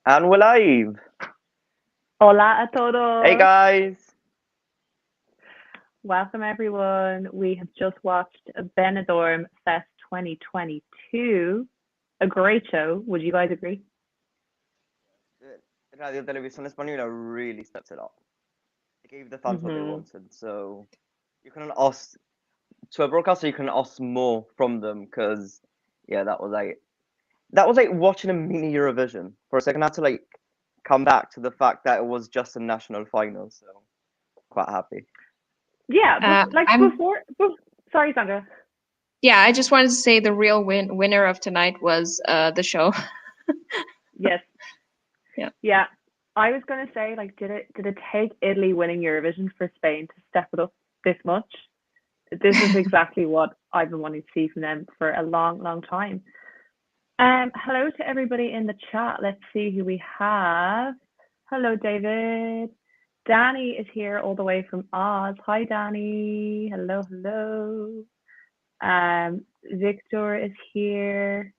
And we're live. Hola a todos. Hey guys. Welcome everyone. We have just watched Benidorm Fest 2022. A great show. Would you guys agree? Radio Televisión Española really stepped it up. They gave the fans what they wanted. So you can ask to a broadcaster. You can ask more from them because that was like watching a mini Eurovision. For a second, I had to come back to the fact that it was just a national final. So quite happy. Yeah, but sorry, Sandra. Yeah, I just wanted to say the real winner of tonight was the show. Yes. Yeah. I was gonna say, did it take Italy winning Eurovision for Spain to step it up this much? This is exactly what I've been wanting to see from them for a long, long time. Hello to everybody in the chat. Let's see who we have. Hello, David. Danny is here all the way from Oz. Hi, Danny. Hello. Victor is here.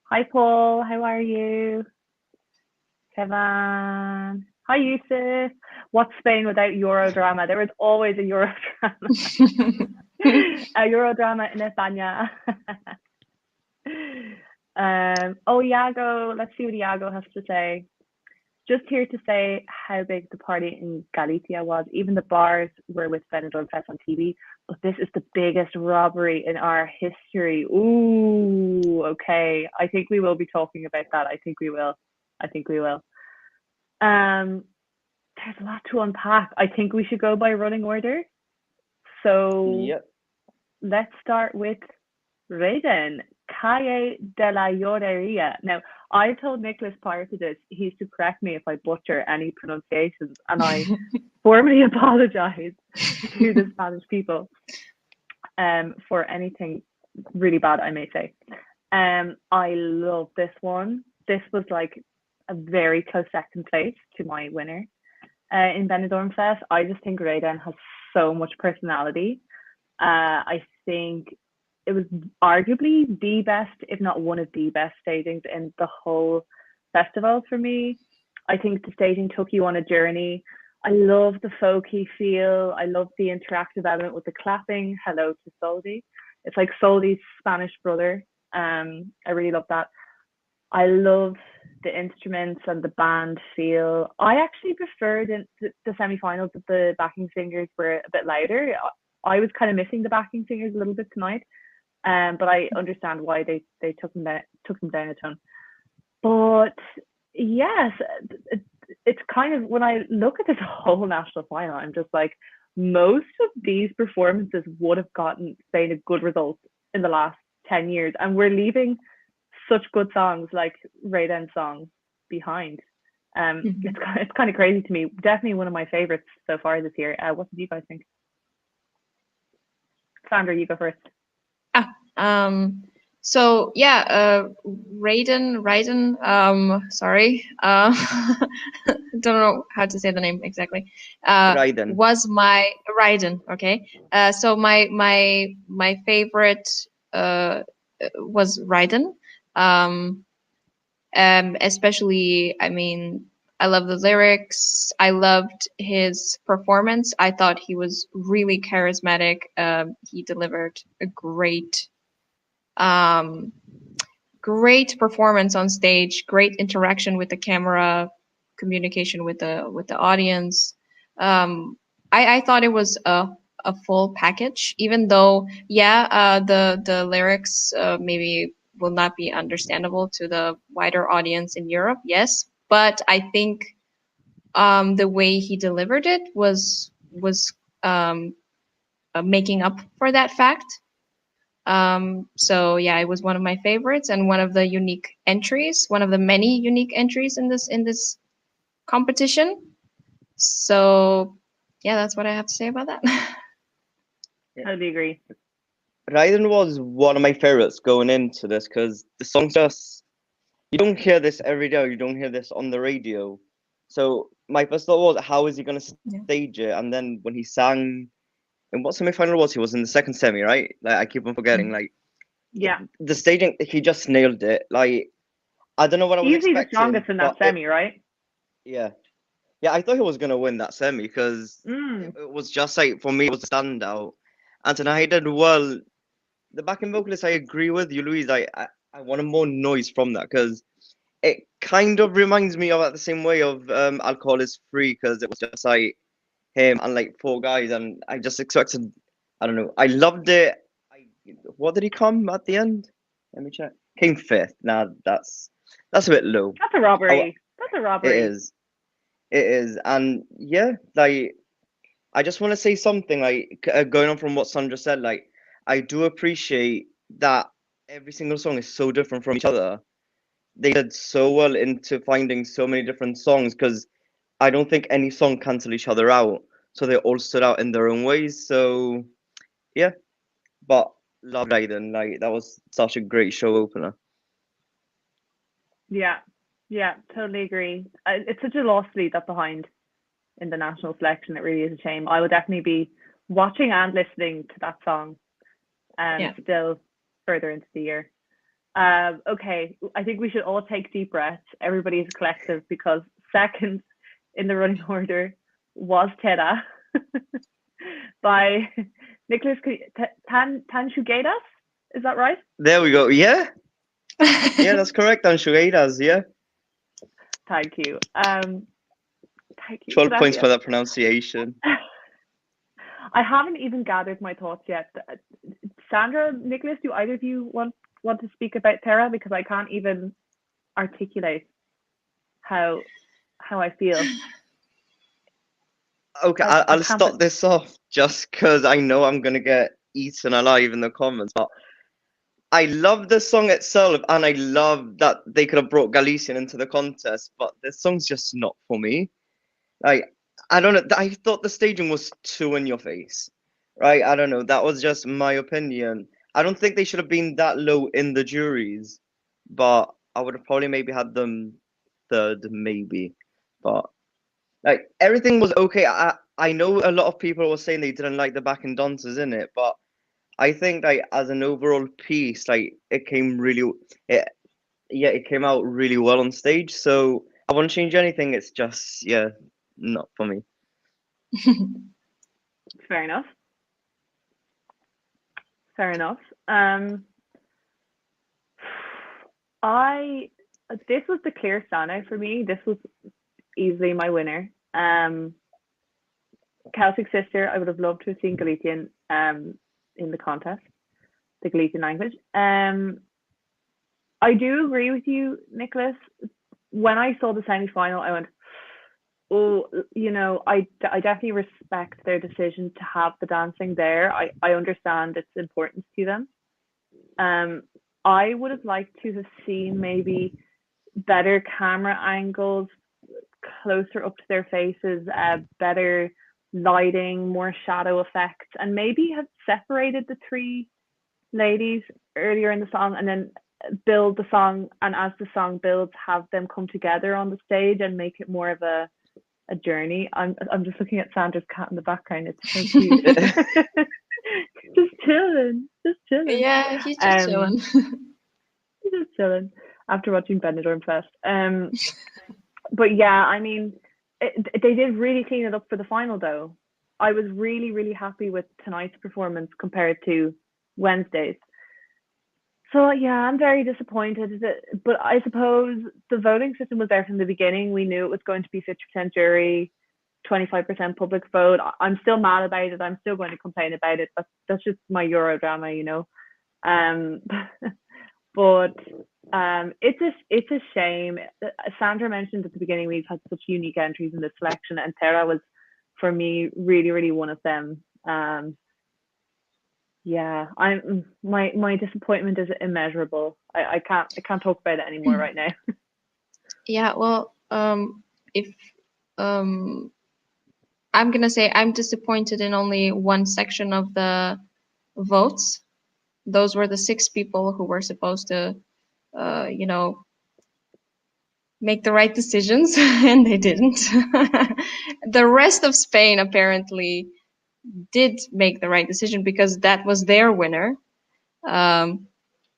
Hi, Paul. How are you? Kevin. Hi, Yusuf. What's Spain without Eurodrama? There is always a Eurodrama. A Eurodrama in España. Iago. Let's see what Iago has to say. Just here to say how big the party in Galicia was. Even the bars were with Benidorm Fest on TV. But this is the biggest robbery in our history. Ooh, okay. I think we will be talking about that. I think we will. There's a lot to unpack. I think we should go by running order. So Let's start with Rayden. Calle de la llorería. Now, I told Nicholas prior to this, he's to correct me if I butcher any pronunciations, and I formally apologize to the Spanish people for anything really bad I may say. I love this one. This was like a very close second place to my winner in Benidorm Fest. I just think Rayden has so much personality. I think it was arguably the best, if not one of the best stagings in the whole festival for me. I think the staging took you on a journey. I love the folky feel. I love the interactive element with the clapping. Hello to Soldi. It's like Soldi's Spanish brother. I really love that. I love the instruments and the band feel. I actually preferred the semi-finals that the backing singers were a bit louder. I was kind of missing the backing singers a little bit tonight. But I understand why they took them down a ton. But yes, it's kind of, when I look at this whole national final, I'm just like, most of these performances would have gotten Spain a good result in the last 10 years, and we're leaving such good songs like Rayden's song behind. It's kind of crazy to me. Definitely one of my favorites so far this year. What did you guys think? Sandra, you go first. Rayden, sorry, don't know how to say the name exactly. Rayden was my Rayden. Okay. So my favorite was Rayden. Especially, I mean, I love the lyrics. I loved his performance. I thought he was really charismatic. He delivered a great performance on stage, great interaction with the camera, communication with the audience. I thought it was a full package, even though the lyrics maybe will not be understandable to the wider audience in Europe, yes, but I think the way he delivered it was making up for that fact. It was one of my favorites and one of the unique entries, one of the many unique entries in this competition. So that's what I have to say about that. I totally agree. Rayden was one of my favorites going into this because the song's just, you don't hear this every day, you don't hear this on the radio. So my first thought was, how is he going to stage it? And then when he sang, and what semi-final was he? Was in the second semi, right? Like, I keep on forgetting. The staging, he just nailed it. Like, I don't know what I was Easily expecting. the strongest in that semi, right? Yeah. Yeah, I thought he was going to win that semi because it was just like, for me, it was a standout. And tonight he did well. The backing vocalist, I agree with you, Louise. I wanted more noise from that because it kind of reminds me of, at the same way, of Alcohol is Free, because it was just like him and like 4 guys. And I just expected, I don't know, I loved it. What did he come at the end? Let me check. Came 5th. Nah, that's a bit low. That's a robbery. That's a robbery. It is. And yeah, like, I just want to say something, like, going on from what Sandra said, like, I do appreciate that every single song is so different from each other. They did so well into finding so many different songs, because I don't think any song cancel each other out. So they all stood out in their own ways. So yeah, but love Rayden. Like, that was such a great show opener. Yeah, totally agree. It's such a loss to leave that behind in the national selection. It really is a shame. I will definitely be watching and listening to that song still further into the year. Okay, I think we should all take deep breaths. Everybody is collective, because second in the running order was Terra by Nicholas Tanxugueiras. Is that right? There we go. Yeah. Yeah, that's correct. Tanxugueiras, yeah. Thank you. Thank you. 12 points for that pronunciation. I haven't even gathered my thoughts yet. Sandra, Nicholas, do either of you want to speak about Terra? Because I can't even articulate how I feel. Okay, I'll start this off just because I know I'm going to get eaten alive in the comments. But I love the song itself, and I love that they could have brought Galician into the contest, but this song's just not for me. Like, I don't know. I thought the staging was too in your face, right? I don't know. That was just my opinion. I don't think they should have been that low in the juries, but I would have probably maybe had them third, maybe. But like, everything was okay. I know a lot of people were saying they didn't like the backing dancers in it, but I think, like, as an overall piece, like, it came out really well on stage. So I won't change anything. It's just, not for me. Fair enough. This was the clear standout for me. This was easily my winner. Celtic Sister, I would have loved to have seen Galician in the contest, the Galician language. I do agree with you, Nicholas. When I saw the semi-final, I went, oh, I definitely respect their decision to have the dancing there. I understand its importance to them. I would have liked to have seen maybe better camera angles, closer up to their faces, better lighting, more shadow effects, and maybe have separated the 3 ladies earlier in the song, and then build the song, and as the song builds, have them come together on the stage and make it more of a journey. I'm just looking at Sandra's cat in the background. It's so cute. just chilling. Yeah, he's just chilling. He's just chilling after watching Benidorm Fest. But yeah, I mean, they did really clean it up for the final, though. I was really, really happy with tonight's performance compared to Wednesday's. So yeah, I'm very disappointed. But I suppose the voting system was there from the beginning. We knew it was going to be 50% jury, 25% public vote. I'm still mad about it. I'm still going to complain about it. That's just my Euro drama, But it's a shame. Sandra mentioned at the beginning we've had such unique entries in the selection, and Terra was, for me, really, really one of them. My disappointment is immeasurable. I can't talk about it anymore right now. Yeah, well, if I'm gonna say I'm disappointed in only one section of the votes. Those were the 6 people who were supposed to, make the right decisions, and they didn't. The rest of Spain apparently did make the right decision because that was their winner.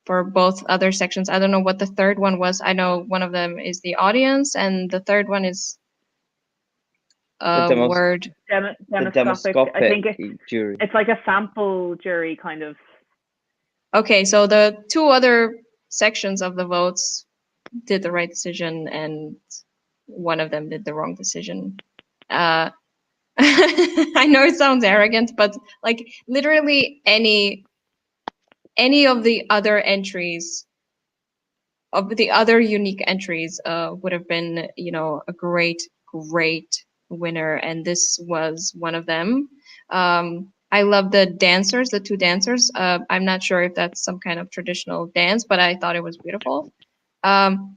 for both other sections. I don't know what the third one was. I know one of them is the audience, and the third one is word. Demoscopic. I think jury. It's like a sample jury kind of. Okay, so the two other sections of the votes did the right decision, and one of them did the wrong decision. I know it sounds arrogant, but like literally any of the other entries, of the other unique entries, would have been, you know, a great winner, and this was one of them. I love the dancers, the two dancers. I'm not sure if that's some kind of traditional dance, but I thought it was beautiful. And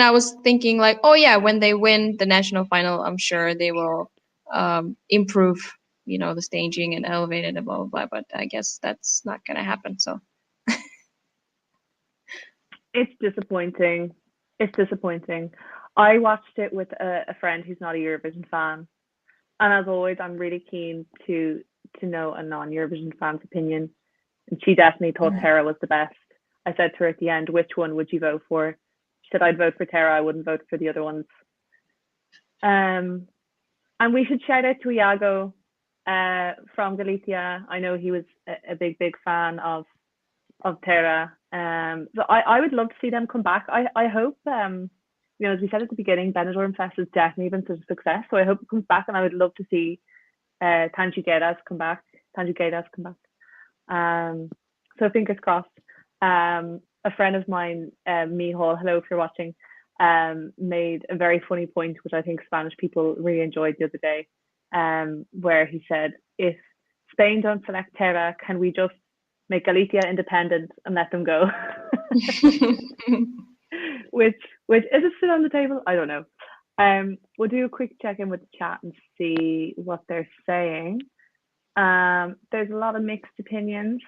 I was thinking like, oh yeah, when they win the national final, I'm sure they will improve, you know, the staging and elevate it and blah, blah, blah. But I guess that's not going to happen. So it's disappointing. It's disappointing. I watched it with a friend who's not a Eurovision fan. And as always, I'm really keen to know a non-Eurovision fan's opinion. And she definitely thought Terra was the best. I said to her at the end, which one would you vote for? She said, I'd vote for Terra. I wouldn't vote for the other ones. And we should shout out to Iago from Galicia. I know he was a big fan of Terra. So I would love to see them come back. I hope, you know, as we said at the beginning, Benidorm Fest has definitely been such a success. So I hope it comes back, and I would love to see Tanxugueiras come back. So fingers crossed. A friend of mine, Mihal, hello if you're watching, made a very funny point, which I think Spanish people really enjoyed the other day, where he said, if Spain don't select Terra, can we just make Galicia independent and let them go? which is it still on the table? I don't know. We'll do a quick check-in with the chat and see what they're saying. There's a lot of mixed opinions.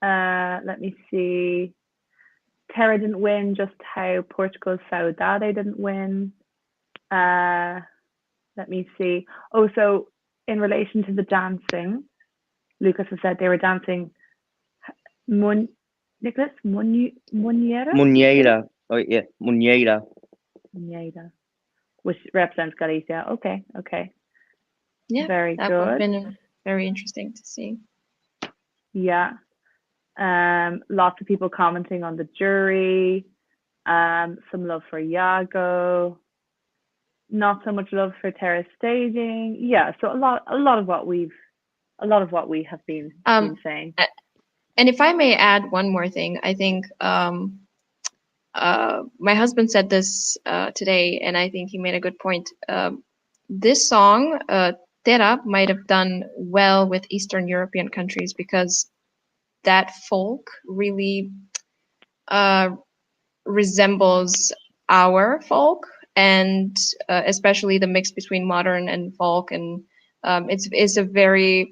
Let me see. Terra didn't win, just how Portugal's Saudade didn't win. Let me see. Oh, so in relation to the dancing, Lucas has said they were dancing Nicholas? Muñeira? Muñeira. Oh, yeah, Muñeira. Muñeira, which represents Galicia. Okay. Yeah, very that good. would have been very interesting to see. Yeah. Lots of people commenting on the jury. Some love for Iago. Not so much love for Terra's staging. Yeah, so a lot of what we have been saying. And if I may add one more thing, I think my husband said this today, and I think he made a good point. This song, Terra, might have done well with Eastern European countries because that folk really resembles our folk, and especially the mix between modern and folk, and it's a very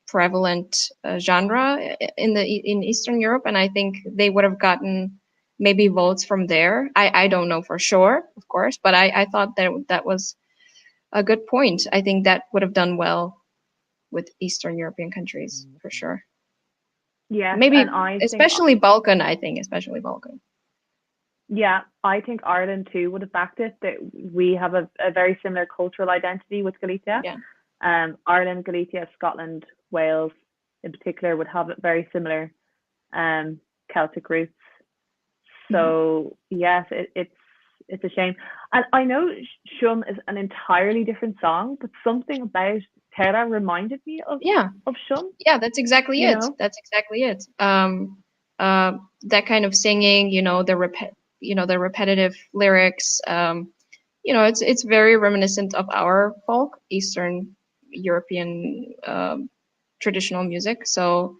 prevalent genre in Eastern Europe, and I think they would have gotten maybe votes from there. I don't know for sure, of course, but I thought that was a good point. I think that would have done well with Eastern European countries for sure. Yeah, maybe especially Balkan. I think especially Balkan. Yeah, I think Ireland too would have backed it. That we have a very similar cultural identity with Galicia. Yeah. Ireland, Galicia, Scotland, Wales, in particular, would have very similar Celtic roots. So yes, it's a shame. And I know Shum is an entirely different song, but something about Terra reminded me of Shum. Yeah, that's exactly it. That's exactly it. That kind of singing, the repetitive lyrics. It's very reminiscent of our folk, Eastern European traditional music. So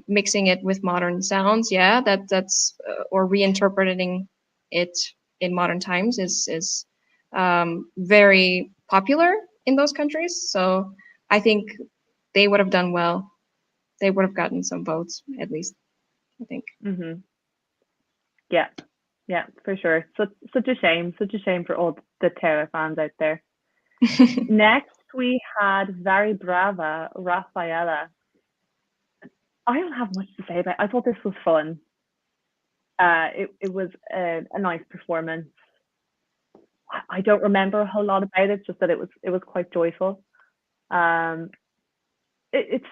mixing it with modern sounds, that's or reinterpreting it in modern times is very popular in those countries. So I think they would have done well. They would have gotten some votes at least, I think. Mm-hmm. Yeah, for sure. Such a shame for all the Terra fans out there. Next, we had Varry Brava, Raffaella. I don't have much to say about it. I thought this was fun. It was a nice performance. I don't remember a whole lot about it, just that it was quite joyful. It's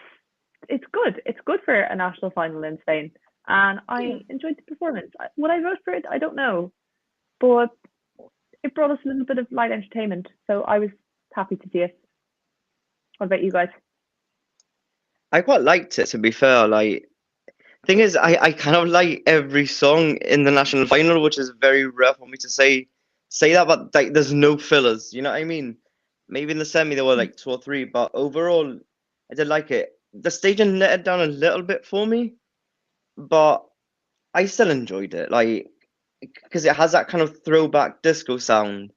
good. It's good for a national final in Spain, and I enjoyed the performance. Would I vote for it? I don't know, but it brought us a little bit of light entertainment, so I was happy to see it. What about you guys? I quite liked it, to be fair. Like, thing is, I kind of like every song in the national final, which is very rare for me to say that, but like, there's no fillers. You know what I mean? Maybe in the semi there were like 2 or 3, but overall, I did like it. The staging let it down a little bit for me, but I still enjoyed it. Like, because it has that kind of throwback disco sound,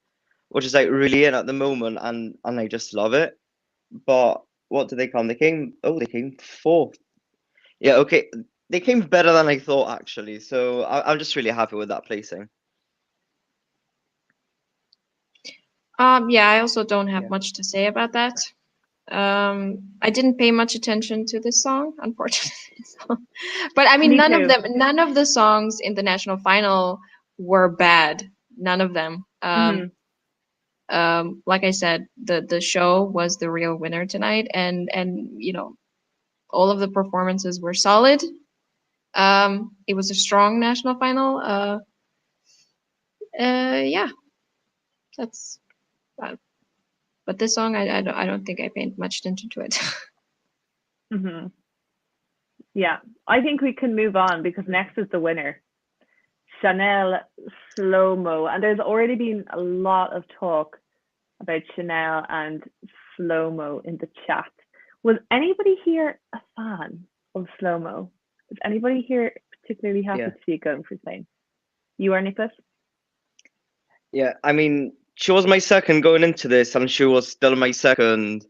which is like really in at the moment, and I just love it. But what did they come? They came fourth. Yeah, okay. They came better than I thought, actually. So I'm just really happy with that placing. Yeah, I also don't have much to say about that. I didn't pay much attention to this song, unfortunately. But I mean, none of the songs in the national final were bad. None of them. Like I said, the show was the real winner tonight, and you know, all of the performances were solid. It was a strong national final. Yeah, that's. But this song, I don't think I paid much attention to it. Yeah, I think we can move on because next is the winner, Chanel SloMo, and there's already been a lot of talk about Chanel and SloMo in the chat. Was anybody here a fan of SloMo? Was anybody here particularly happy to see it going for Spain? You are, Nicholas? Yeah, I mean, she was my second going into this, and she was still my second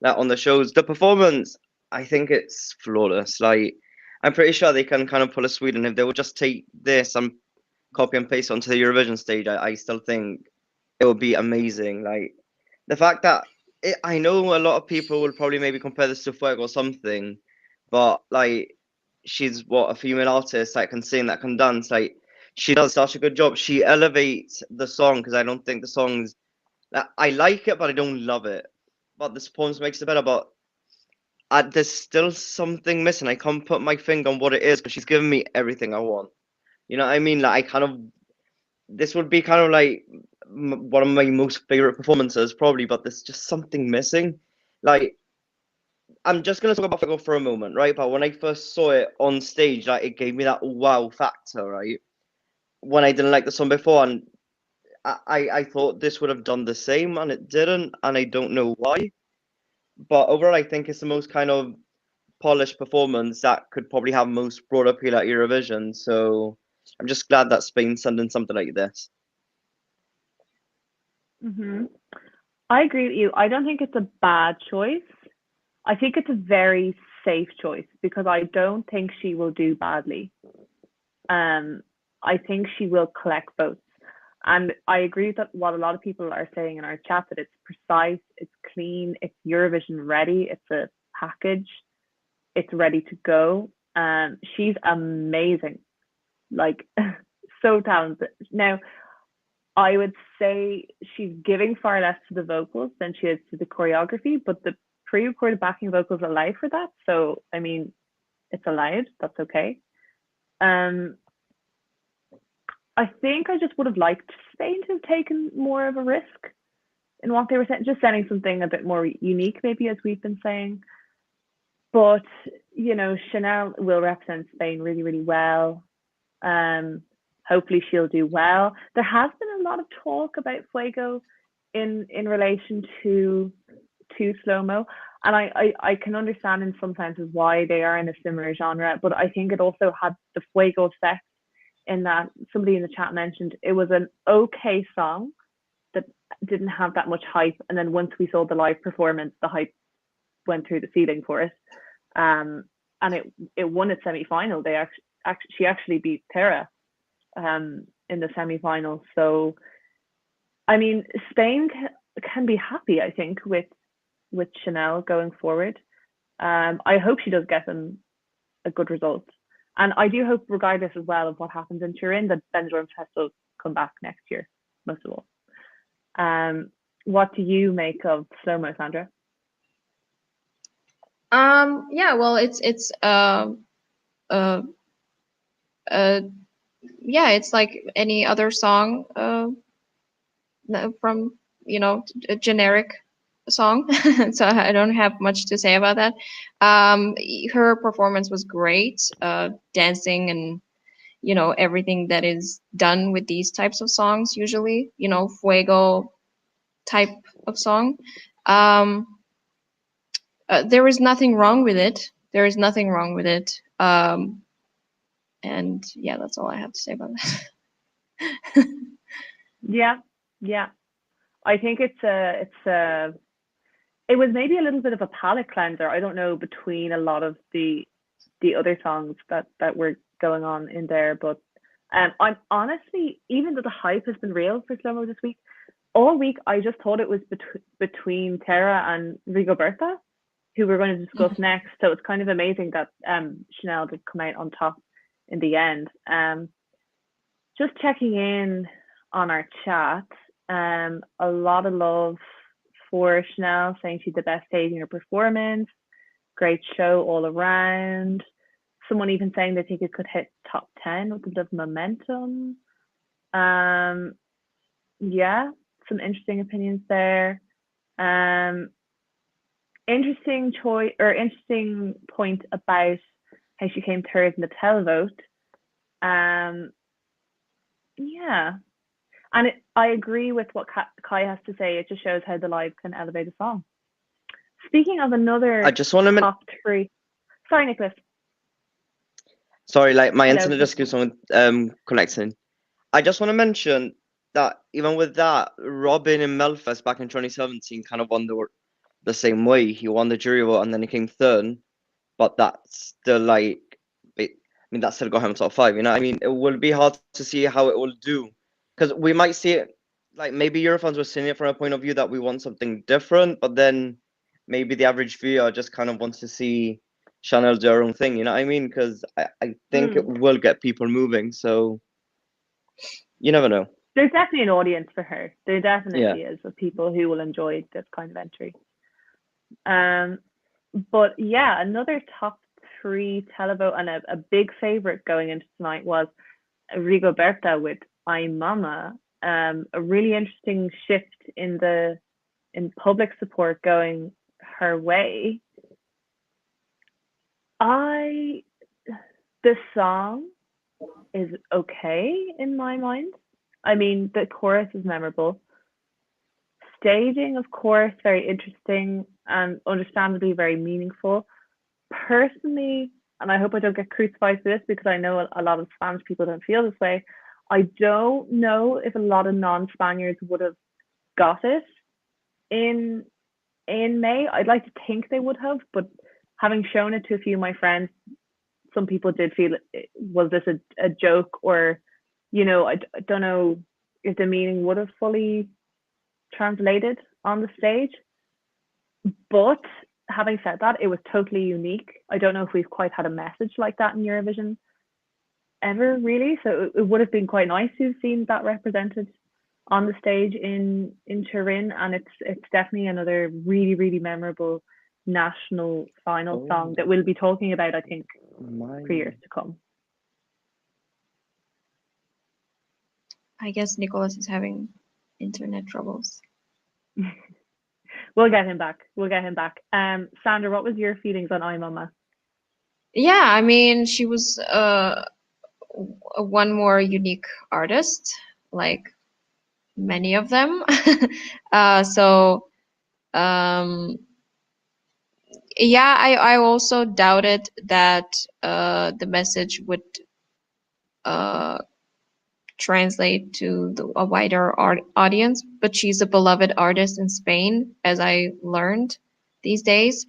on the shows. The performance, I think it's flawless. Like, I'm pretty sure they can kind of pull a Sweden if they would just take this and copy and paste onto the Eurovision stage. I still think it would be amazing. Like, the fact that I know a lot of people will probably maybe compare this to Fuego or something, but like, she's a female artist that can sing, that can dance. Like, she does such a good job. She elevates the song, because I don't think the song's. I like it, but I don't love it. But this performance makes it better. But there's still something missing. I can't put my finger on what it is, because she's given me everything I want. You know what I mean? Like, this would be kind of like one of my most favorite performances, probably. But there's just something missing. Like, I'm just gonna talk about Fuego for a moment, right? But when I first saw it on stage, like, it gave me that wow factor, right? When I didn't like the song before, and I thought this would have done the same, and it didn't, and I don't know why. But overall, I think it's the most kind of polished performance that could probably have most broad appeal at Eurovision. So I'm just glad that Spain's sending something like this. I agree with you. I don't think it's a bad choice. I think it's a very safe choice because I don't think she will do badly. I think she will collect votes. And I agree with what a lot of people are saying in our chat, that it's precise, it's clean, it's Eurovision ready, it's a package, it's ready to go. She's amazing, like so talented. Now, I would say she's giving far less to the vocals than she is to the choreography, but the pre-recorded backing vocals allow for that. So, I mean, it's allowed, that's okay. I think I just would have liked Spain to have taken more of a risk in what they were saying, just sending something a bit more unique, maybe, as we've been saying. But, you know, Chanel will represent Spain really, really well. Hopefully she'll do well. There has been a lot of talk about Fuego in relation to SloMo, and I can understand in some senses why they are in a similar genre, but I think it also had the Fuego effect in that somebody in the chat mentioned it was an okay song that didn't have that much hype, and then once we saw the live performance, the hype went through the ceiling for it, and it won its semi-final. She actually beat Terra in the semi-final. So, I mean, Spain can be happy, I think, with Chanel going forward. I hope she does get them a good result. And I do hope, regardless as well of what happens in Turin, that Benidorm Festival come back next year, most of all. What do you make of SloMo, Sandra? Yeah, well, it's yeah, it's like any other song from, you know, a generic song. So I don't have much to say about that. Her performance was great, dancing and, you know, everything that is done with these types of songs usually, you know, fuego type of song. There is nothing wrong with it. There is nothing wrong with it. And yeah, that's all I have to say about that. Yeah. I think it was maybe a little bit of a palate cleanser. I don't know, between a lot of the other songs that were going on in there, but I'm honestly, even though the hype has been real for SloMo this week, all week I just thought it was between Terra and Rigoberta, who we're going to discuss next. So it's kind of amazing that Chanel did come out on top in the end. Just checking in on our chat, a lot of love for Chanel, saying she's the best stage in her performance, great show all around. Someone even saying they think it could hit top 10 with a bit of momentum. Yeah, some interesting opinions there. Interesting point about how she came third in the televote. Yeah, and I agree with what Kai has to say. It just shows how the live can elevate a song. Speaking of another I just want to top three. Sorry, Nicholas. Sorry, like my internet just keeps on connecting. I just want to mention that even with that, Robin in Melfest back in 2017 kind of won the same way. He won the jury vote and then he came third, but that's still like, I mean, that still got him top 5. You know, I mean, it will be hard to see how it will do, because we might see it like maybe Eurofans were seeing it from a point of view that we want something different, but then maybe the average viewer just kind of wants to see Chanel do her own thing. You know what I mean? Because I think it will get people moving. So you never know. There's definitely an audience for her. There definitely is, of people who will enjoy this kind of entry. But yeah, another top 3 televote and a big favorite going into tonight was Rigoberta with Mamá. A really interesting shift in public support going her way. The song is okay in my mind. I mean, the chorus is memorable. Staging, of course, very interesting and understandably very meaningful. Personally, and I hope I don't get crucified for this because I know a lot of Spanish people don't feel this way, I don't know if a lot of non-Spaniards would have got it in May. I'd like to think they would have, but having shown it to a few of my friends, some people did feel, was this a joke, or, you know, I don't know if the meaning would have fully translated on the stage. But having said that, it was totally unique. I don't know if we've quite had a message like that in Eurovision ever, really. So it would have been quite nice to have seen that represented on the stage in Turin, and it's definitely another really, really memorable national final song that we'll be talking about, I think, for years to come. I guess Nicholas is having internet troubles. We'll get him back. Sandra, what was your feelings on Mamá? Yeah, I mean, she was one more unique artist, like many of them. Yeah, I also doubted that the message would translate to a wider audience, but she's a beloved artist in Spain, as I learned these days.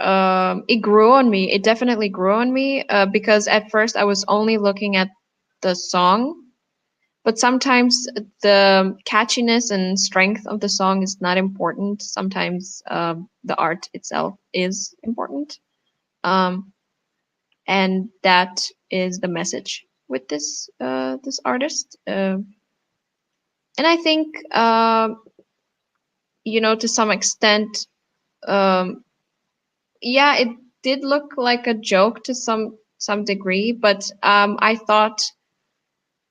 It grew on me. It definitely grew on me because at first I was only looking at the song, but sometimes the catchiness and strength of the song is not important. Sometimes the art itself is important. And that is the message with this this artist. And I think to some extent, yeah, it did look like a joke to some degree, but I thought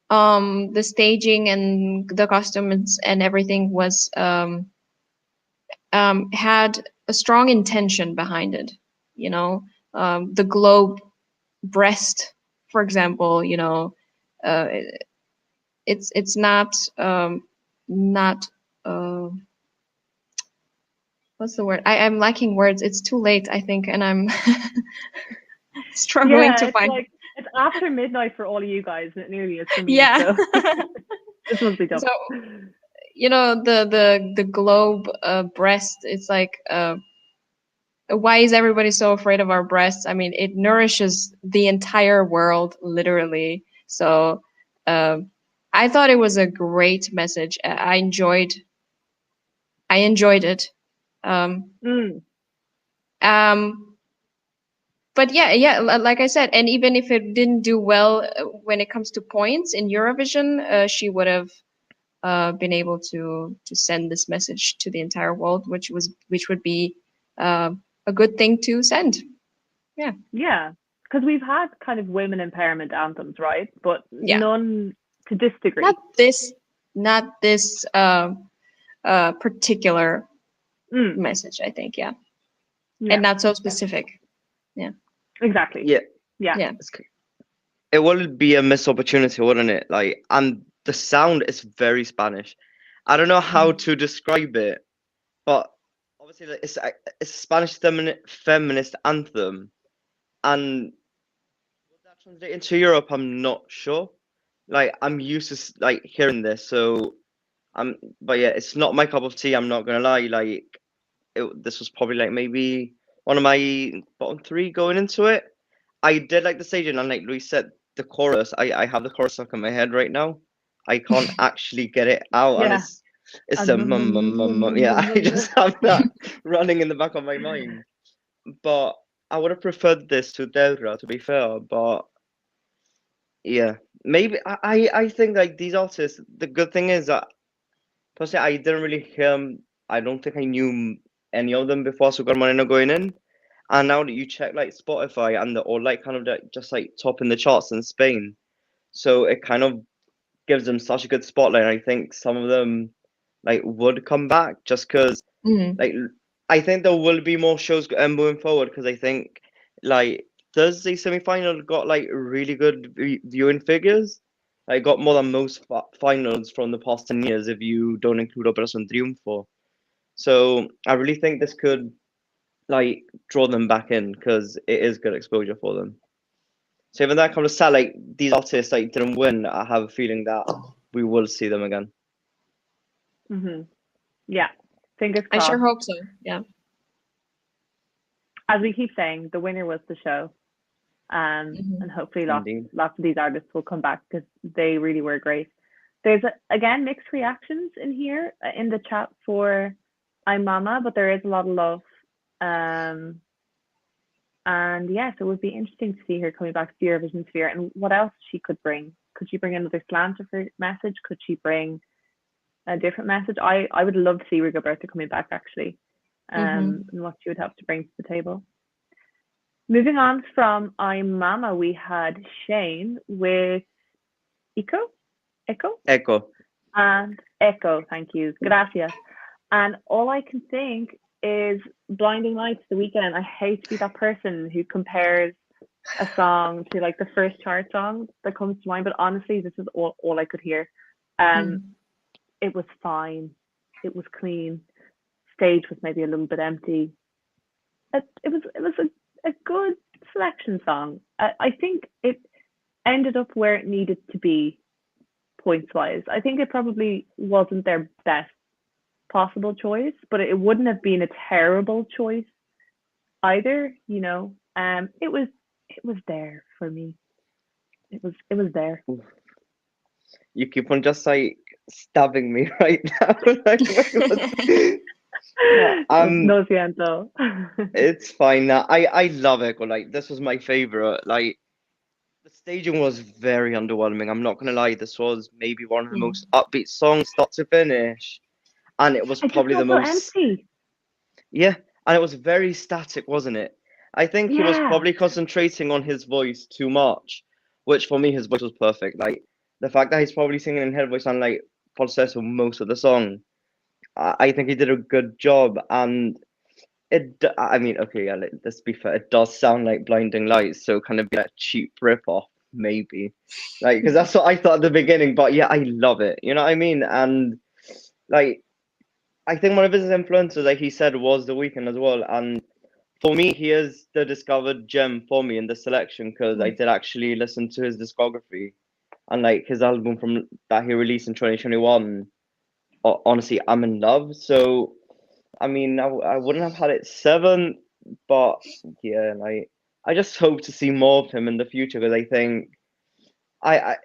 the staging and the costumes and everything was had a strong intention behind it. The globe breast, for example, it's not what's the word? I'm lacking words. It's too late, I think, and I'm struggling to find. Like, it's after midnight for all of you guys, and it nearly is for me. Yeah. So this must be tough. So, the globe breast. It's like, why is everybody so afraid of our breasts? I mean, it nourishes the entire world, literally. So, I thought it was a great message. I enjoyed it. But yeah, like I said, and even if it didn't do well when it comes to points in Eurovision, she would have been able to send this message to the entire world, which would be a good thing to send. Yeah. Yeah, because we've had kind of women empowerment anthems, right? But none to this degree. Not this particular message, I think. Yeah. And not so specific. Yeah. Exactly. Yeah. It would be a missed opportunity, wouldn't it? Like, and the sound is very Spanish. I don't know how to describe it, but obviously it's a Spanish feminist anthem, and would that translate into Europe? I'm not sure. Like, I'm used to like hearing this, so but yeah, it's not my cup of tea. I'm not gonna lie. Like, this was probably like maybe one of my bottom 3 going into it. I did like the staging, and like Louise said, the chorus. I have the chorus stuck in my head right now. I can't actually get it out, and it's a mum. Yeah, I just have that running in the back of my mind. But I would have preferred this to Terra, to be fair. But yeah, maybe I think like these artists. The good thing is that personally, I didn't really hear them. I don't think I knew any of them before Super Moreno going in. And now that you check like Spotify, and they're all like kind of just like top in the charts in Spain, so it kind of gives them such a good spotlight. I think some of them like would come back just because like I think there will be more shows moving forward, because I think like Thursday semi-final got like really good viewing figures. I got more than most finals from the past 10 years if you don't include Operación Triunfo. So I really think this could like draw them back in, because it is good exposure for them. So even that kind of sad, like these artists like didn't win, I have a feeling that we will see them again. Yeah, fingers crossed. I sure hope so. Yeah. As we keep saying, the winner was the show, and hopefully lots of these artists will come back, because they really were great. There's again mixed reactions in here in the chat for I'm Mamá, but there is a lot of love. And yes, it would be interesting to see her coming back to the Eurovision sphere, and what else she could bring. Could she bring another slant of her message? Could she bring a different message? I would love to see Rigoberta coming back, actually, and what she would have to bring to the table. Moving on from I'm Mamá, we had Xeinn with Echo, and Echo. Thank you, gracias. And all I can think is Blinding Lights, The Weekend. I hate to be that person who compares a song to like the first chart song that comes to mind, but honestly, this is all I could hear. It was fine. It was clean. Stage was maybe a little bit empty. It was a good selection song. I think it ended up where it needed to be points wise. I think it probably wasn't their best possible choice, but it wouldn't have been a terrible choice either. It was there for me. It was there. You keep on just like stabbing me right now. No siento. It's fine. I love it. Like, this was my favorite. Like, the staging was very underwhelming. I'm not gonna lie. This was maybe one of the most upbeat songs, start to finish, and it was It just probably the felt so most. empty. Yeah, and it was very static, wasn't it? I think he was Yeah. probably concentrating on his voice too much, which for me, his voice was perfect. Like, the fact that he's probably singing in head voice and like falsetto most of the song, I think he did a good job. And I mean, okay, yeah, let's be fair, it does sound like Blinding Lights, so kind of be a cheap rip-off, maybe. Like, because that's what I thought at the beginning, but yeah, I love it. You know what I mean? And like, I think one of his influences, like he said, was The Weeknd as well. And for me, he is the discovered gem for me in the selection because I did actually listen to his discography and like his album from that he released in 2021. Honestly, I'm in love. So, I mean, I wouldn't have had it seven, but yeah, like I just hope to see more of him in the future because I think I, I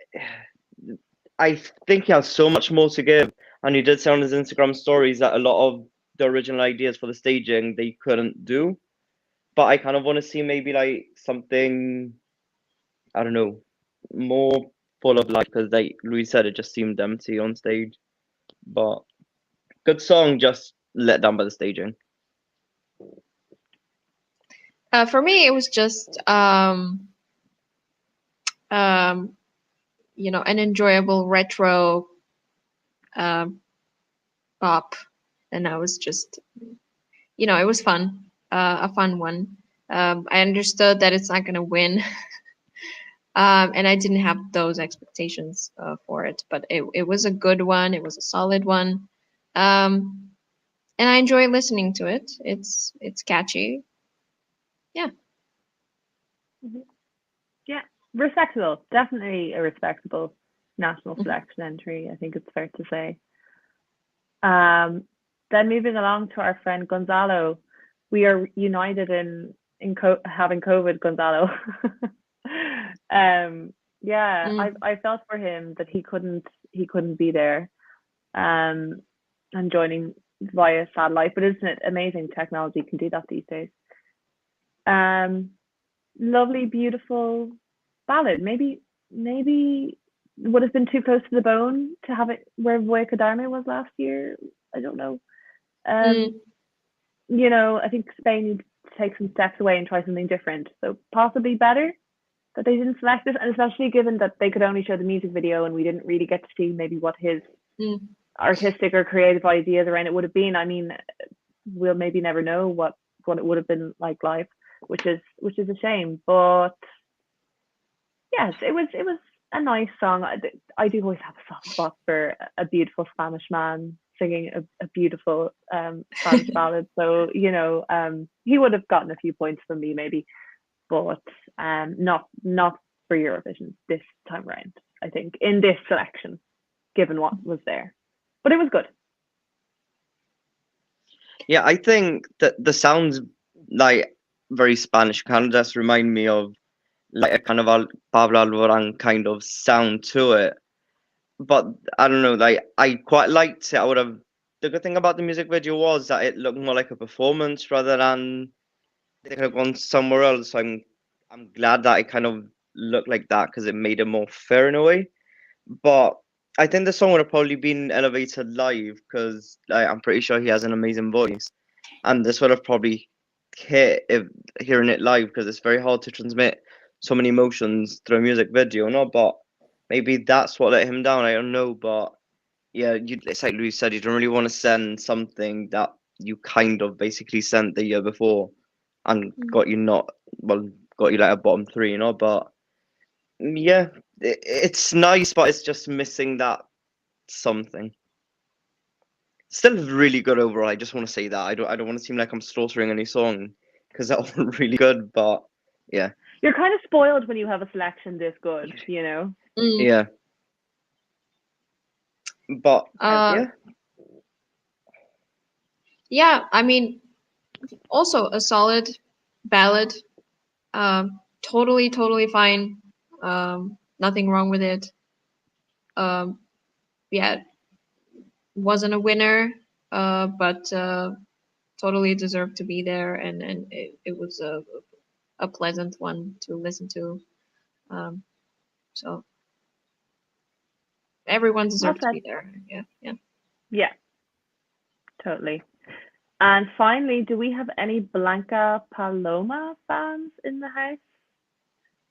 I think he has so much more to give. And he did say on his Instagram stories that a lot of the original ideas for the staging they couldn't do. But I kind of want to see maybe like something, I don't know, more full of life because like Louise said, it just seemed empty on stage. But good song, just let down by the staging. For me, it was just an enjoyable retro pop, and I was just, it was fun, a fun one. I understood that it's not gonna win, and I didn't have those expectations for it, but it was a good one. It was a solid one, and I enjoy listening to it. It's catchy. Yeah. Yeah, respectable. Definitely a respectable national selection entry. I think it's fair to say. Then moving along to our friend Gonzalo, we are united in having COVID, Gonzalo. Yeah, I felt for him that he couldn't be there, and joining via satellite. But isn't it amazing? Technology can do that these days. Lovely, beautiful ballad. Maybe would have been too close to the bone to have it where Voy Cadarme was last year. I don't know. I think Spain needs to take some steps away and try something different. So possibly better that they didn't select it, and especially given that they could only show the music video and we didn't really get to see maybe what his artistic or creative ideas around it would have been. I mean, we'll maybe never know what it would have been like live, which is a shame. But yes, it was a nice song. I do always have a soft spot for a beautiful Spanish man singing a beautiful Spanish ballad. So he would have gotten a few points from me maybe, but not for Eurovision this time around. I think in this selection, given what was there, but it was good. Yeah, I think that the sounds like very Spanish kind of just remind me of like a kind of Pablo Alborán kind of sound to it. But I don't know, like I quite liked it. The good thing about the music video was that it looked more like a performance rather than they could have gone somewhere else. So I'm glad that it kind of looked like that because it made it more fair in a way. But I think the song would have probably been elevated live because I'm pretty sure he has an amazing voice, and this would have probably hit if hearing it live because it's very hard to transmit so many emotions through a music video, no? But maybe that's what let him down. I don't know, but yeah, it's like Louise said, you don't really want to send something that you kind of basically sent the year before and got you like a bottom three, But yeah, it's nice, but it's just missing that something. Still really good overall. I just want to say that I don't want to seem like I'm slaughtering any song because that was really good. But yeah, you're kind of spoiled when you have a selection this good, Yeah, but yeah. I mean, also a solid ballad. Totally fine. Nothing wrong with it. Yeah, wasn't a winner, but totally deserved to be there, and it was a pleasant one to listen to. So everyone deserved to be there. Yeah, totally. And finally, do we have any Blanca Paloma fans in the house?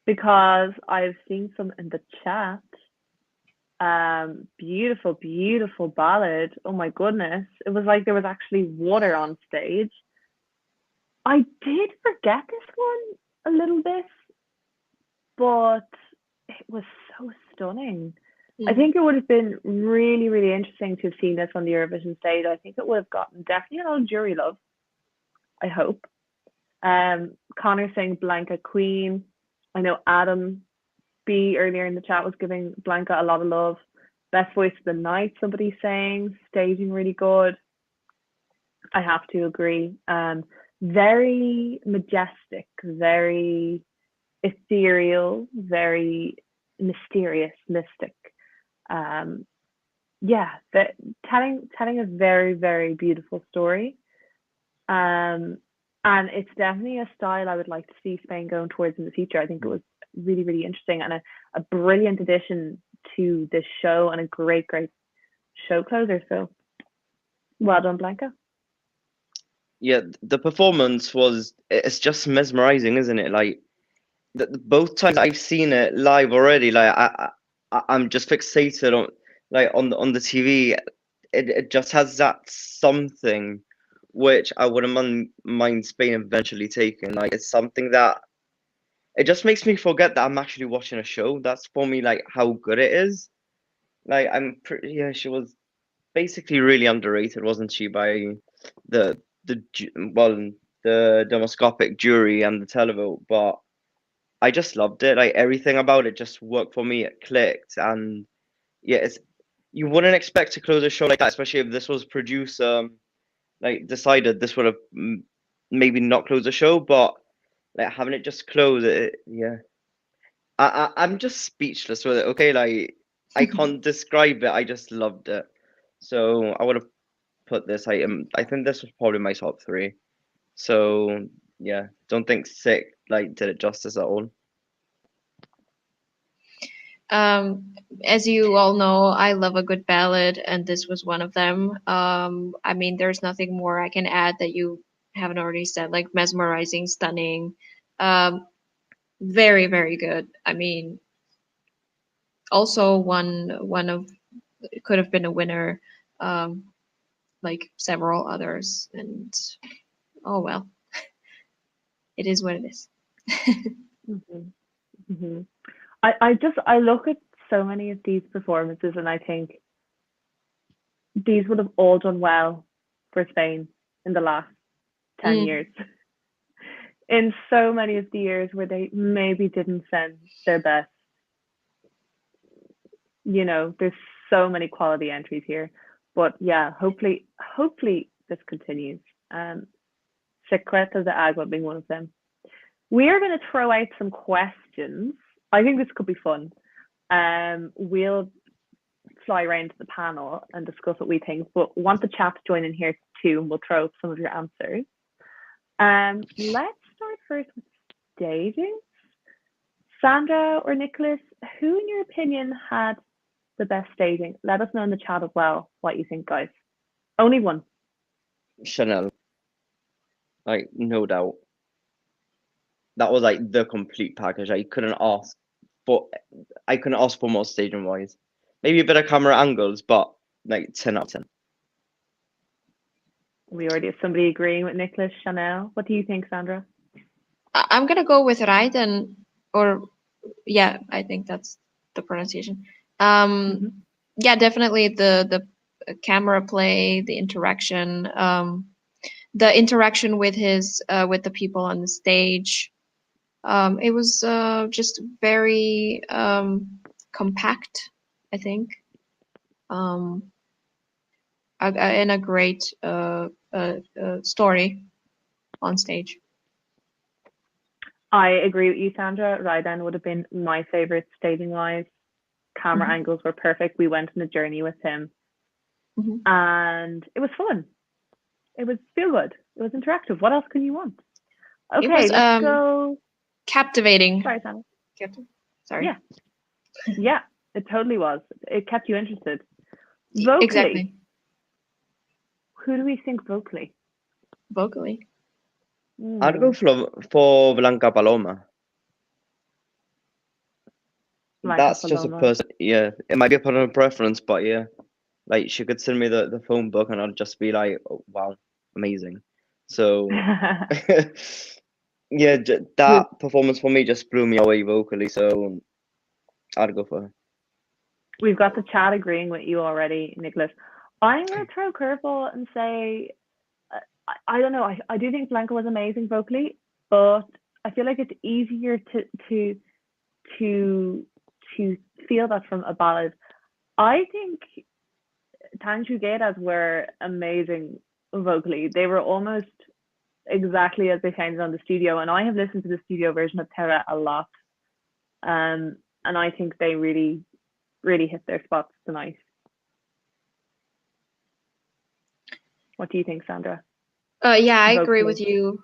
Because I've seen some in the chat. Beautiful, beautiful ballad. Oh my goodness. It was like there was actually water on stage. I did forget this one a little bit, but it was so stunning. I think it would have been really, really interesting to have seen this on the Eurovision stage. I think it would have gotten definitely a lot of jury love. I hope. Connor saying Blanca Queen. I know Adam B earlier in the chat was giving Blanca a lot of love. Best voice of the night, somebody saying. Staging really good. I have to agree. Very majestic, very ethereal, very mysterious, mystic. Telling a very, very beautiful story. And it's definitely a style I would like to see Spain going towards in the future. I think it was really, really interesting and a brilliant addition to this show and a great, great show closer. So well done, Blanca. Yeah, the performance it's just mesmerizing, isn't it? Like both times I've seen it live already, like I'm just fixated on the TV. It just has that something which I wouldn't mind Spain eventually taking. Like it's something that it just makes me forget that I'm actually watching a show. That's for me like how good it is. Like she was basically really underrated, wasn't she, by the the demoscopic jury and the televote, but I just loved it. Like everything about it just worked for me. It clicked, and yeah, you wouldn't expect to close a show like that, especially if this was producer like decided this would have maybe not closed the show, but like having it just close it, yeah. I'm just speechless with it. Okay, like I can't describe it. I just loved it. So I would have put this item. I think this was probably my top three. So yeah, don't think Sick like did it justice at all. As you all know, I love a good ballad, and this was one of them. I mean, there's nothing more I can add that you haven't already said, like mesmerizing, stunning, very, very good. I mean, also one of it could have been a winner, like several others, and oh well, it is what it is. I look at so many of these performances and I think these would have all done well for Spain in the last 10 years. In so many of the years where they maybe didn't send their best. You know, there's so many quality entries here. But yeah, hopefully this continues. Secreto de agua being one of them. We are going to throw out some questions. I think this could be fun. We'll fly around to the panel and discuss what we think, but want the chat to join in here too, and we'll throw up some of your answers. Let's start first with staging. Sandra or Nicholas, who in your opinion had the best staging? Let us know in the chat as well what you think, guys. Only one. Chanel. Like, no doubt. That was like the complete package. I couldn't ask for more staging wise. Maybe a bit of camera angles, but like 10 out of 10. We already have somebody agreeing with Nicholas. Chanel. What do you think, Sandra? I'm gonna go with Rayden, or yeah, I think that's the pronunciation. Yeah, definitely the camera play, the interaction with his with the people on the stage. It was just very compact, I think, and a great story on stage. I agree with you, Sandra. Rayden would have been my favorite staging wise. Camera angles were perfect. We went on a journey with him, and it was fun. It was feel good. It was interactive. What else can you want? Okay, it was let's go. captivating. Sorry, Sandra. Sorry. Yeah, it totally was. It kept you interested. Vocally, Exactly. who do we think vocally? Vocally. I'd go for Blanca Paloma. That's just a person. Yeah, it might be a personal preference, but yeah, like she could send me the phone book, and I'd just be like, oh, wow, amazing. So yeah, that performance for me just blew me away vocally. So I'd go for her. We've got the chat agreeing with you already, Nicholas. I'm going to throw a curveball and say, I don't know. I do think Blanca was amazing vocally, but I feel like it's easier to feel that from a ballad. I think Tanxugueiras were amazing vocally. They were almost exactly as they sounded on the studio, and I have listened to the studio version of Terra a lot, and I think they really hit their spots tonight. What do you think, Sandra? Yeah, I agree with you,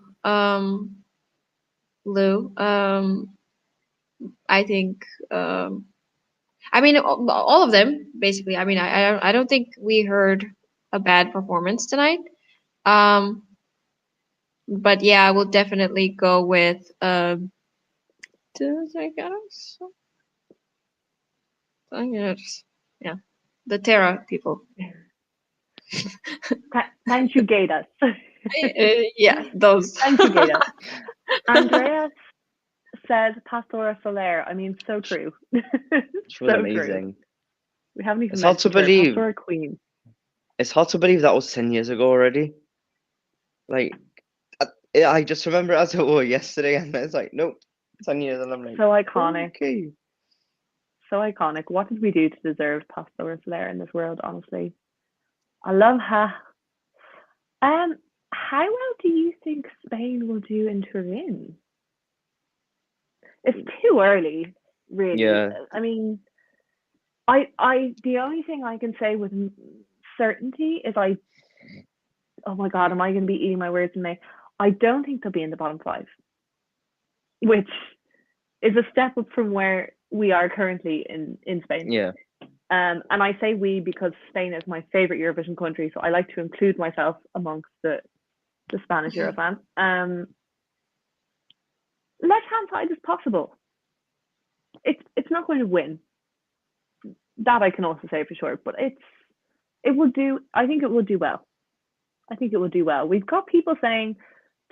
Lou. I think, I mean, all of them basically. I mean, I don't think we heard a bad performance tonight. But yeah, I will definitely go with yeah, the Terra people. Tanxugueiras. Yeah, those. Tanxugueiras. Andreas says Pastora Soler. I mean, so true. She was amazing. True. We haven't even it's hard to believe. Pastora Queen. It's hard to believe that was 10 years ago already. Like, I just remember it as it was yesterday, and it's like, nope, 10 years, and I'm like, so iconic. Okay. So iconic. What did we do to deserve Pastora Soler in this world? Honestly, I love her. How well do you think Spain will do in Turin? It's too early, really. Yeah. I mean, I the only thing I can say with certainty is oh my God, am I going to be eating my words in May? I don't think they'll be in the bottom 5, which is a step up from where we are currently in Spain. Yeah. And I say we because Spain is my favorite Eurovision country, so I like to include myself amongst the Spanish Eurofans. Left-hand side is possible. It's not going to win. That I can also say for sure, but it will do. I think it will do well. We've got people saying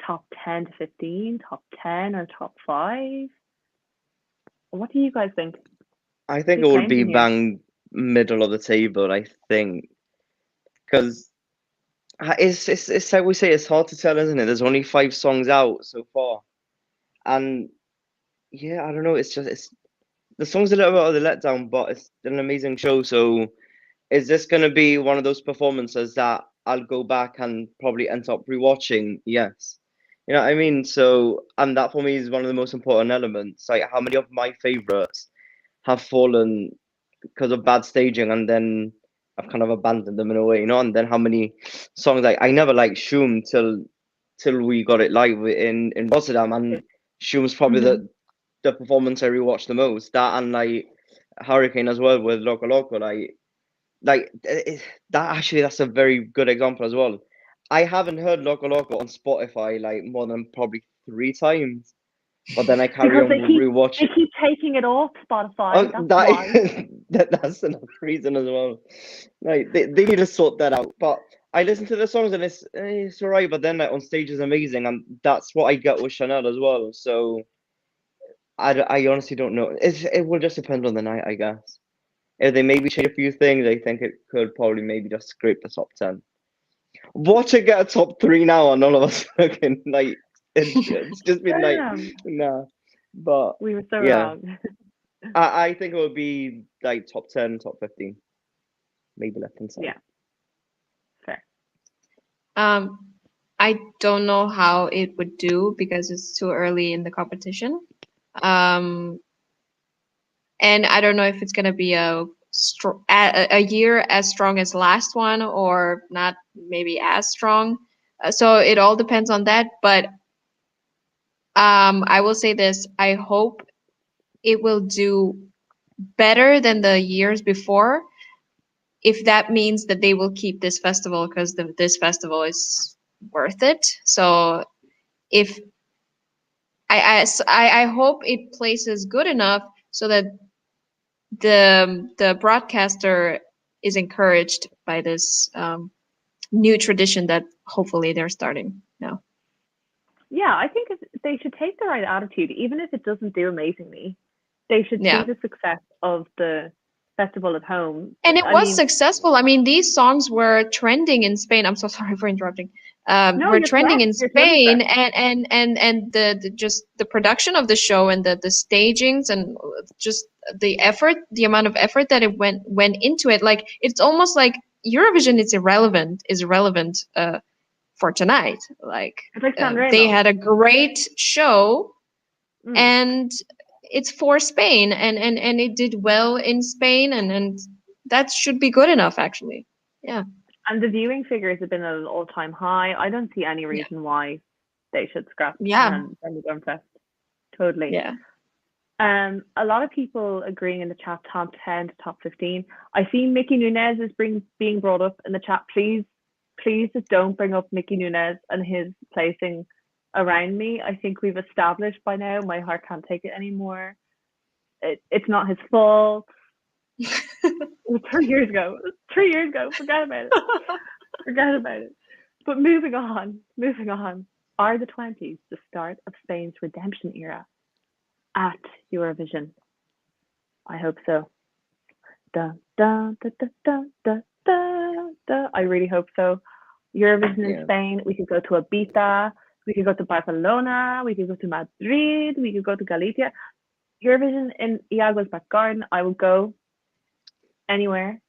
top 10 to 15, top 10 or top 5. What do you guys think? I think it will be bang middle of the table, I think. Because it's like we say, it's hard to tell, isn't it? There's only 5 songs out so far. And yeah, I don't know, the song's a little bit of the letdown, but it's an amazing show. So is this gonna be one of those performances that I'll go back and probably end up rewatching? Yes. You know what I mean? So, and that for me is one of the most important elements. Like, how many of my favorites have fallen because of bad staging, and then I've kind of abandoned them in a way, you know? And then how many songs I never liked Xeinn till we got it live in Rotterdam, and Xeinn's probably the performance I rewatched the most. That and like Hurricane as well with Loco Loco, like that's a very good example as well. I haven't heard Loco Loco on Spotify like more than probably 3 times, but then I carry on rewatching. They keep taking it off Spotify. That's why. That's another reason as well. Like they need to sort that out. But I listen to the songs and it's alright. But then like on stage is amazing, and that's what I get with Chanel as well. So I honestly don't know. It will just depend on the night, I guess. If they maybe change a few things, I think it could probably maybe just scrape the top 10. Watch it get a top 3 now, and all of us looking like it's just been like nah. But we were so wrong. I think it would be like top 10, top 15, maybe left hand side. Yeah, fair. I don't know how it would do because it's too early in the competition. And I don't know if it's gonna be a year as strong as last one or not, maybe as strong. So it all depends on that. But I will say this: I hope it will do better than the years before, if that means that they will keep this festival, because this festival is worth it. So if I hope it places good enough so that the broadcaster is encouraged by this new tradition that hopefully they're starting now. Yeah, I think they should take the right attitude, even if it doesn't do amazingly. They should see the success of the festival at home. And it was successful. I mean, these songs were trending in Spain. I'm so sorry for interrupting. No, were trending correct. in Spain, and the just the production of the show and the stagings and just the effort, the amount of effort that it went into it. Like, it's almost like Eurovision is irrelevant for tonight. Like, they had a great show, and it's for Spain, and it did well in Spain, and that should be good enough, actually. Yeah. And the viewing figures have been at an all-time high. I don't see any reason why they should scrap Benidorm Fest. Totally. Yeah. A lot of people agreeing in the chat, top 10 to top 15. I see Mickey Nunez is being brought up in the chat. Please just don't bring up Mickey Nunez and his placing around me. I think we've established by now my heart can't take it anymore. It's not his fault. It was 3 years ago. Forget about it. But moving on. Are the 20s the start of Spain's redemption era at Eurovision? I hope so. Da, da, da, da, da, da, da, da. I really hope so. Eurovision in Spain, we could go to Ibiza, we could go to Barcelona, we could go to Madrid, we could go to Galicia. Eurovision in Iago's back garden, I will go anywhere,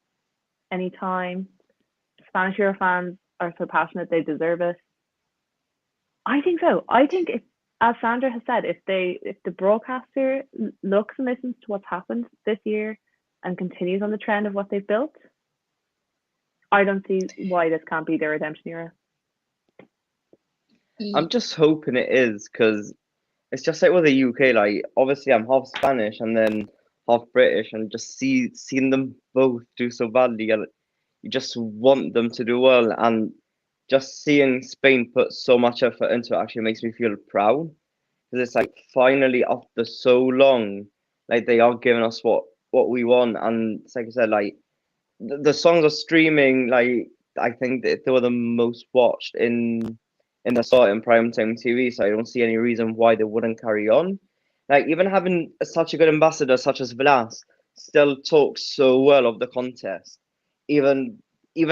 anytime. Spanish Euro fans are so passionate, they deserve it. I think so. I think, if, as Sandra has said, if the broadcaster looks and listens to what's happened this year and continues on the trend of what they've built, I don't see why this can't be their redemption era. I'm just hoping it is, because it's just like with the UK. Like, obviously, I'm half Spanish and then half British, and just seeing them both do so badly, you just want them to do well. And just seeing Spain put so much effort into it actually makes me feel proud, because it's like, finally, after so long, like, they are giving us what we want. And it's like I said, like, the songs are streaming. Like, I think that they were the most watched in the start in primetime TV, so I don't see any reason why they wouldn't carry on. Like, even having such a good ambassador such as Vlas still talks so well of the contest, even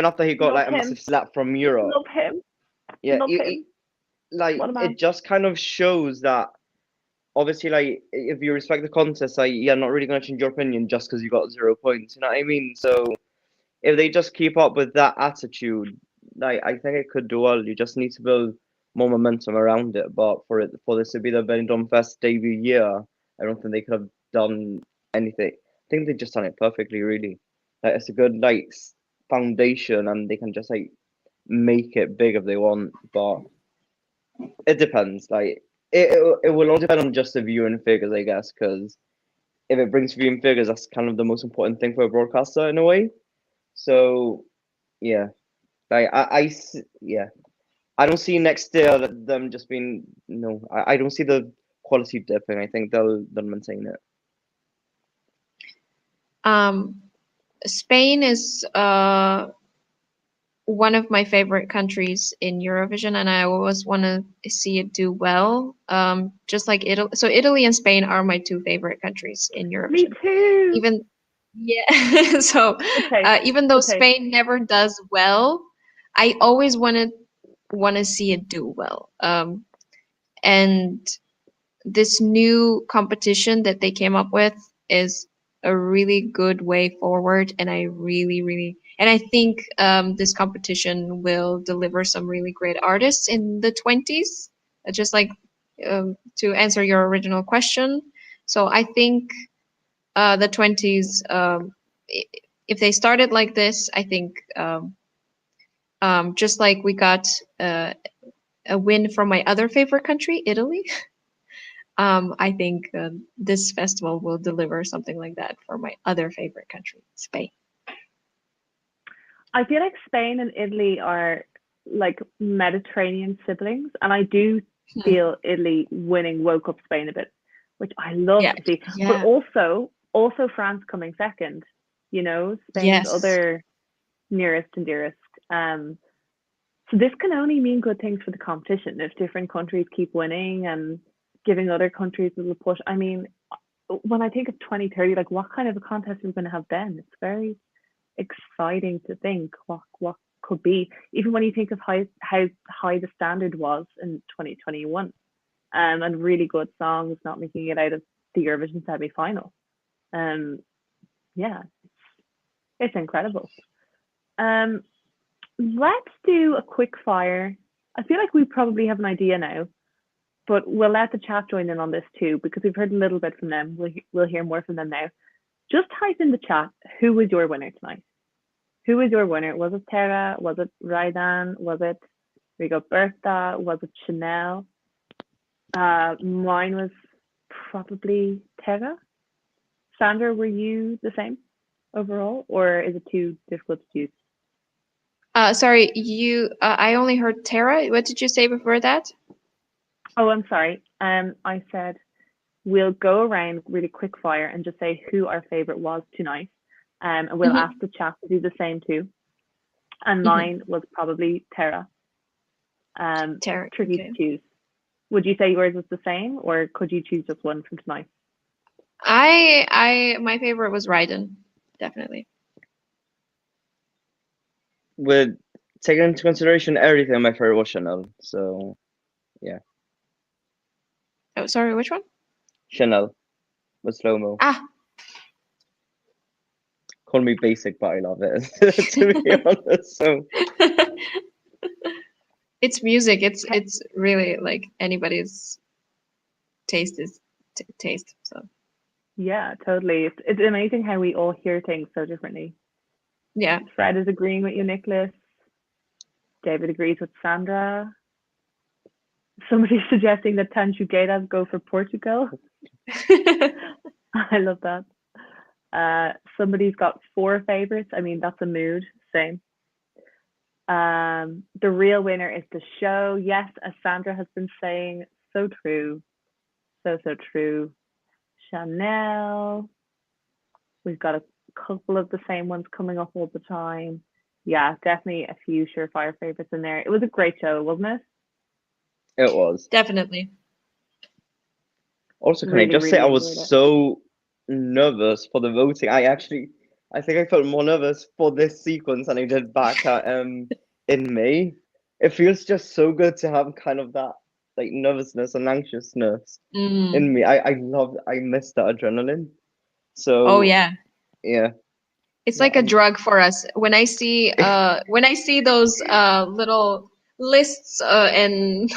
after he got a massive slap from Europe. Love him. Yeah, Love him. Like, it just kind of shows that, obviously, like, if you respect the contest, like, you're not really going to change your opinion just because you got 0 points. You know what I mean? So if they just keep up with that attitude, like, I think it could do well. You just need to build more momentum around it. But for this to be the Benidorm Fest debut year, I don't think they could have done anything. I think they've just done it perfectly, really. Like, it's a good, like, foundation, and they can just, like, make it big if they want. But it depends. Like, it will all depend on just the viewing figures, I guess, because if it brings viewing figures, that's kind of the most important thing for a broadcaster in a way. So, yeah, like, I don't see next year that them just being, no, I don't see the quality dipping. I think they'll maintain it. Spain is one of my favorite countries in Eurovision, and I always want to see it do well. Just like Italy. So Italy and Spain are my two favorite countries in Eurovision. Me too. So even though Spain never does well, I always want to see it do well. And this new competition that they came up with is a really good way forward, and I think this competition will deliver some really great artists in the 20s, just like to answer your original question. So I think the 20s, if they started like this, I think just like we got a win from my other favorite country, Italy. I think this festival will deliver something like that for my other favorite country, Spain. I feel like Spain and Italy are like Mediterranean siblings, and I do feel Italy winning woke up Spain a bit, which I love to see. Yeah. But also France coming second, you know, Spain's other nearest and dearest. So this can only mean good things for the competition if different countries keep winning and giving other countries a little push. I mean, when I think of 2030, like what kind of a contest are we going to have then? It's very exciting to think what could be. Even when you think of how high the standard was in 2021, and really good songs not making it out of the Eurovision semi-final. Yeah, it's incredible. Let's do a quick fire. I feel like we probably have an idea now, but we'll let the chat join in on this too, because we've heard a little bit from them. We'll hear more from them now. Just type in the chat, who was your winner tonight? Who was your winner? Was it Terra? Was it Rayden? Was it Rigoberta? Was it Chanel? Mine was probably Terra. Sandra, were you the same overall, or is it too difficult to choose? Sorry, I only heard Terra. What did you say before that? Oh, I'm sorry. I said we'll go around really quick fire and just say who our favorite was tonight. And we'll ask the chat to do the same too. And mine was probably Terra. Terra. Tricky to choose. Would you say yours was the same, or could you choose just one from tonight? My favorite was Rayden, definitely. With taking into consideration everything, my favorite was Chanel. So, yeah. Oh, sorry, which one? Chanel with SloMo. Call me basic, but I love it. To be honest, so it's music. It's really like anybody's taste is taste. So yeah, totally. It's amazing how we all hear things so differently. Yeah. Fred is agreeing with you, Nicholas. David agrees with Sandra. Somebody's suggesting that Tanxugueiras go for Portugal. I love that. Somebody's got 4 favorites. I mean, that's a mood. Same. The real winner is the show. Yes, as Sandra has been saying, so true. So true. Chanel. We've got a couple of the same ones coming up all the time. Yeah, definitely a few surefire favorites in there. It was a great show, wasn't it? It was. Definitely. Also, can I just say I was so nervous for the voting. I think I felt more nervous for this sequence than I did back at in May. It feels just so good to have kind of that like nervousness and anxiousness in me. I miss that adrenaline. So oh yeah. Yeah. It's like a drug for us. When I see those little lists and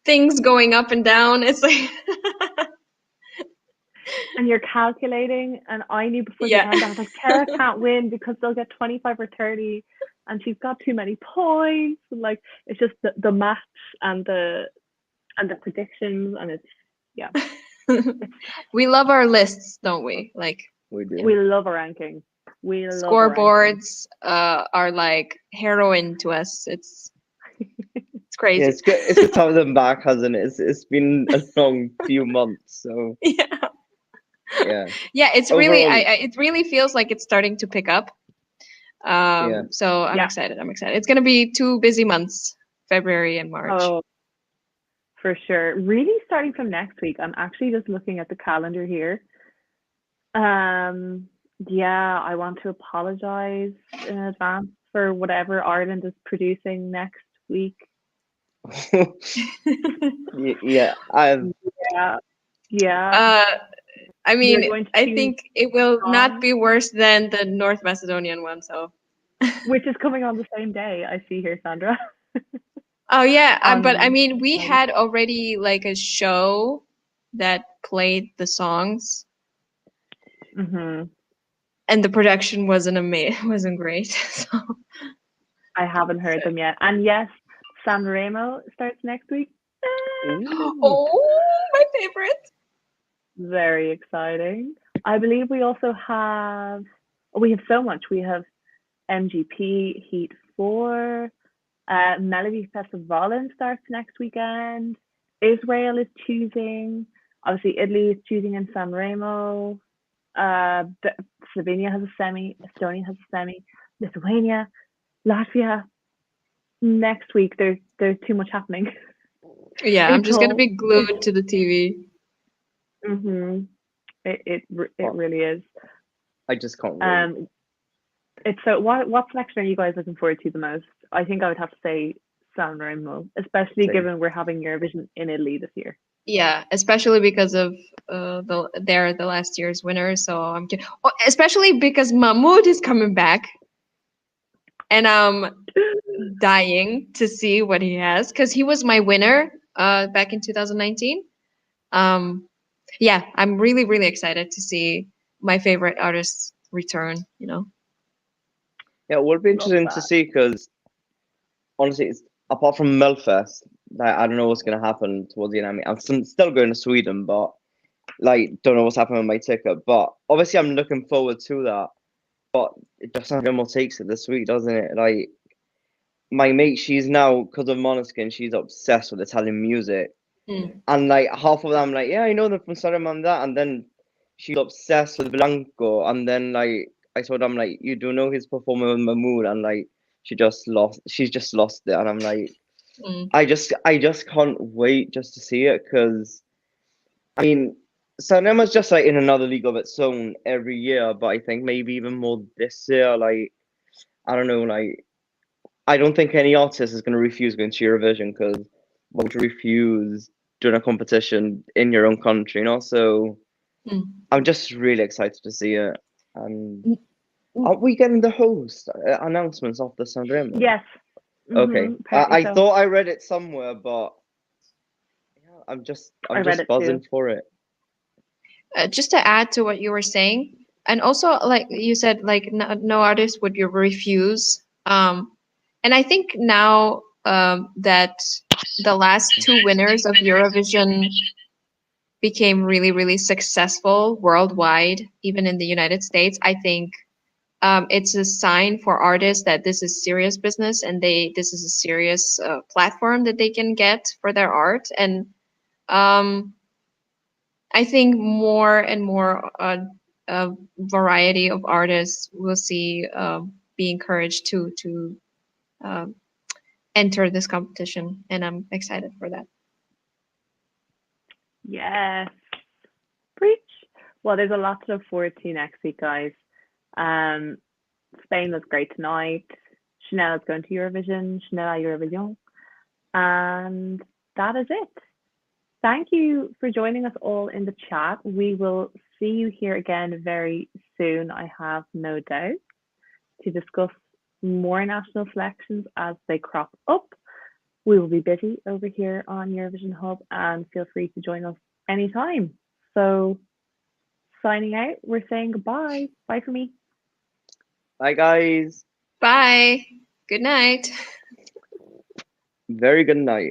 things going up and down, it's like and you're calculating, and I knew before the end, I was like, Terra can't win because they'll get 25 or 30 and she's got too many points. And like it's just the maths and the predictions, and it's we love our lists, don't we? Like we do. We love a ranking. We love scoreboards are like heroin to us. It's crazy. Yeah, it's good. It's good to have them back, hasn't it? It's been a long few months, so yeah. It's overall, really it really feels like it's starting to pick up. So I'm excited. It's gonna be 2 busy months, February and March. Oh, for sure. Really starting from next week. I'm actually just looking at the calendar here. I want to apologize in advance for whatever Ireland is producing next week. I mean, I think it will not be worse than the North Macedonian one, so. Which is coming on the same day, I see here, Sandra. Oh yeah, but I mean, we had already like a show that played the songs. And the production wasn't great. So I haven't heard them yet. And yes, Sanremo starts next week. Oh, my favorite. Very exciting. I believe we also have, we have so much. We have MGP Heat 4. Melody Festivalen starts next weekend. Israel is choosing. Obviously, Italy is choosing in Sanremo. Slovenia has a semi. Estonia has a semi. Lithuania, Latvia. Next week, there's too much happening. Yeah, I'm just gonna be glued to the TV. It really is. I just can't wait. It's so. What selection are you guys looking forward to the most? I think I would have to say Sanremo, especially given we're having Eurovision in Italy this year. Yeah, especially because of they're the last year's winners. So especially because Mahmoud is coming back, and I'm dying to see what he has because he was my winner back in 2019. Yeah, I'm really, really excited to see my favorite artists return, Yeah, it would be interesting to see because honestly, apart from Melfest, I don't know what's going to happen towards the end. I mean, I'm still going to Sweden, but don't know what's happening with my ticket. But obviously, I'm looking forward to that. But it just Sanremo takes it this week, doesn't it? My mate, she's now, because of Måneskin, she's obsessed with Italian music. And half of them, yeah, I know them from Sanremo and that. And then she's obsessed with Blanco. And then I told them, you do know he's performing with Mahmoud, and she's just lost it. And I'm I just can't wait just to see it because I mean Saneema's just in another league of its own every year, but I think maybe even more this year. I don't know, I don't think any artist is going to refuse going to Eurovision because why would you refuse doing a competition in your own country, So I'm just really excited to see it. And are we getting the host announcements of the Sanremo? Yes. Okay. I thought I read it somewhere, but yeah, I'm just buzzing for it. Just to add to what you were saying, and also like you said, no artist would you refuse. And I think now that the last two winners of Eurovision became really, really successful worldwide, even in the United States, I think it's a sign for artists that this is serious business and this is a serious platform that they can get for their art. And I think more and more variety of artists will see be encouraged to enter this competition, and I'm excited for that. Yes. Preach. Well, there's a lot to look forward to next week, guys. Spain was great tonight. Chanel is going to Eurovision. Chanel à Eurovision. And that is it. Thank you for joining us all in the chat. We will see you here again very soon, I have no doubt, to discuss more national selections as they crop up. We will be busy over here on Eurovision Hub, and feel free to join us anytime. So, signing out, we're saying goodbye. Bye for me. Bye, guys. Bye. Good night. Very good night.